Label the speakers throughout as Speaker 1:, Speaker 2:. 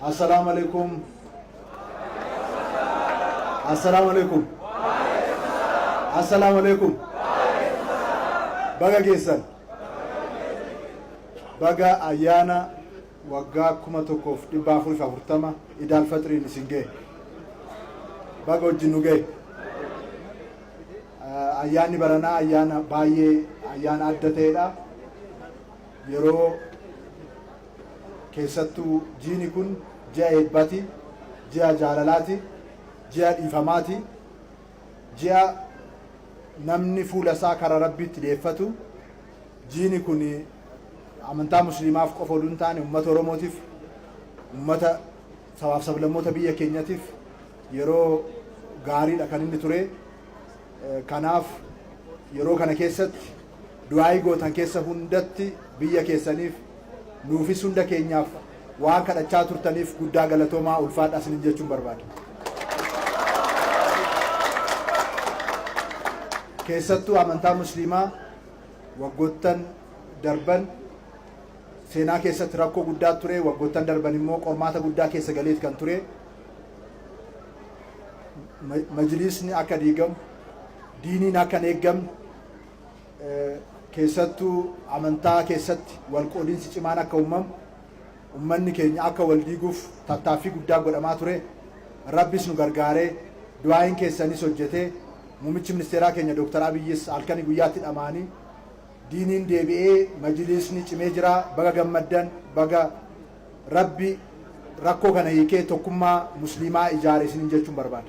Speaker 1: السلام عليكم. السلام عليكم. السلام عليكم. بقى جيسان بقى أيانا وقاكم تكوف دبافر فورتما إدى الفتر نسنجي بقى الجنوجي أياني برنا أيانا باي أيانا أدتيدا يرو كيستو جيني كن جاء إدباتي جاء جالالاتي جاء إفهاماتي جاء نمني فولا ساكر ربي تليفتو جيني كوني أمانتا مسلماف قفولون تاني أمة روموتيف أمة سواف سبلموتا بيا كينياتيف يرو غاري لكنين توري كناف يرو كان كيست دعاي غوتان كيسا هندتي بيا كيسانيف نوفي سندا كينياف وان كان أجاتور تانيف قدا غلطوما ألفات أسنين جيشون برباكي كيستو أمانتا مسلمة وقوتن دربن سينا كيست ركو قدا توري وقوتن دربن إمو قرماتا قدا كيسا غليت كان توري مجلسني أكا ديگم ديني ناكا نيگم كيستو أمانتا كيست والقودين سيچمانا كومم أمني كيني أكا والديگوف تطافي قدا قد أما توري ربس نغرغاري دعاين كيساني سجته موميچ منسترا كينيا دكتور أبيس ألكاني قيات الأماني دينين ديبئي مجلسني چمي جرا بغا گمدن بغا ربي ركو كان هيكي توكما مسلمة إجاري سنين جيچون برباد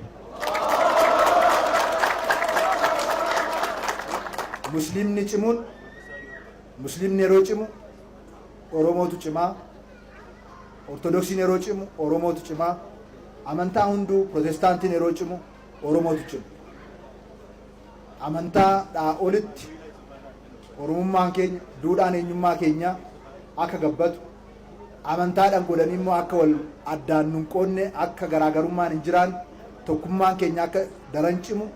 Speaker 1: مسلم نچمون مسلم نيرو چمو اورومو تو چما اورتودوكسي نيرو چمو اورومو تو چما امانتا هندو پروتستانتي نيرو چمو اورومو تو چمو امانتا دا اولت oromummaan keenya duudhaan eenyummaa keenya akka gabbatu amantaadhaan godhanii immoo akka wal addaan nun qoonne akka garaagarummaan hin jiraan tokkummaan keenya akka daran cimu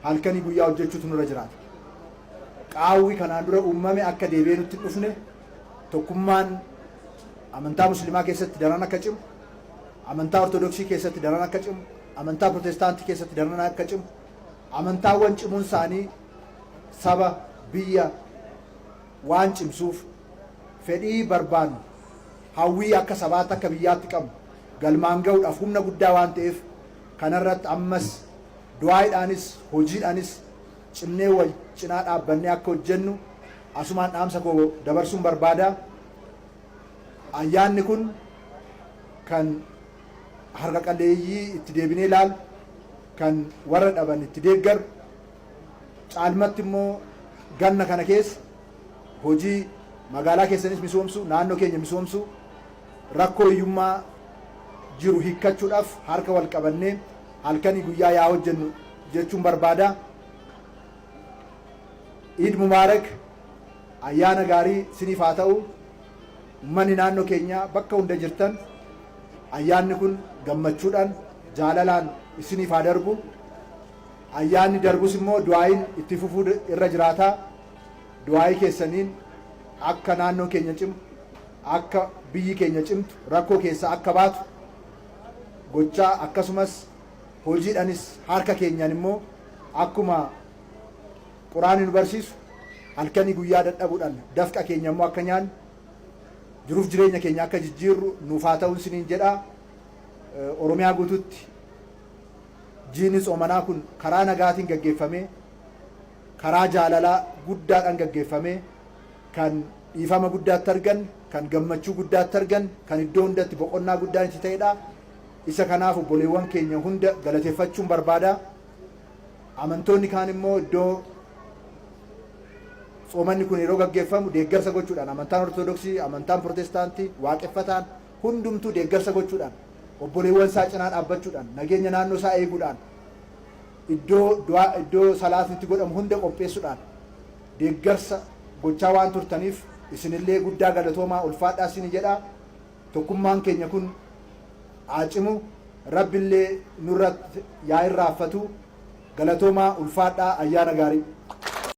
Speaker 1: halkanii guyyaa hojjechuutu nurra jiraata. Qaawwi kanaan dura uumame akka deebi'ee nutti hin dhufne tokkummaan amantaa musliimaa keessatti daran akka cimu, amantaa ortodoksii keessatti daran akka cimu, amantaa protestaantii keessatti daran akka cimu, amantaawwan cimuun isaanii saba biyya waan cimsuuf fedhii barbaannu hawwii akka sabaatti akka biyyaatti qabnu galmaan ga'uudhaaf humna guddaa waan ta'eef kanarratti ammas du'aaidhaanis hojiidhaanis cimnee wal cinaa dhaabbannee akka hojjennu asumaan dhaamsa koo dabarsuun barbaada. Ayyaanni kun kan harka qalleeyyii itti deebinee ilaalu kan warra dhaban itti deeggaru caalmatti immoo ganna kana keessa hojii magaalaa keessanis misoomsu naannoo keenya misoomsu rakkoo hiyyummaa jiru hiikkachuudhaaf harka wal qabannee halkanii guyyaa yaa hojjennu jechuun barbaada. Eid Mubaarak ayyaana gaarii siniif haa ta'u. Uummanni naannoo keenya bakka hunda jirtan ayyaanni kun gammachuudhaan jaalalaan isiniif haa darbu. Ayyaanni darbus immoo du'aayin itti fufuu irra jiraata. Du'aayii keessaniin akka naannoo keenya cimu akka biyyi keenya cimtu rakkoo keessa akka baatu gochaa akkasumas hojiidhaanis harka keenyaan immoo akkuma quraanni nu barsiisu halkanii guyyaa dadhabuudhaan dafqa keenya immoo akka nyaannu jiruuf jireenya keenya akka jijjiirru nuuf haa ta'uun isiniin jedha. Oromiyaa guutuutti jiini soomanaa kun karaa nagaatiin gaggeeffamee karaa jaalalaa guddaadhaan gaggeeffamee kan dhiifama guddaatti argan kan gammachuu guddaatti argan kan iddoo hundatti boqonnaa guddaan itti ta'edha. Isa kanaaf obboleewwan keenya hunda galateeffachuun barbaada. Amantoonni kaan immoo iddoo soomanni kun yeroo gaggeeffamu deeggarsa gochuudhaan amantaan ortodoksii, amantaan protestaantii, waaqeffataan hundumtuu deeggarsa gochuudhaan obboleewwan isaa cinaa dhaabbachuudhaan nageenya naannoo isaa eeguudhaan iddoo salaatnitti godhamu hunda qopheessuudhaan deeggarsa gochaa waan turtaniif isinillee guddaa galatoomaa ulfaadhaa isin jedha. Tokkummaan keenya kun aacimu rabbillee nurratti yaa irraafatu galatoomaa ulfaadhaa ayyaana gaarii.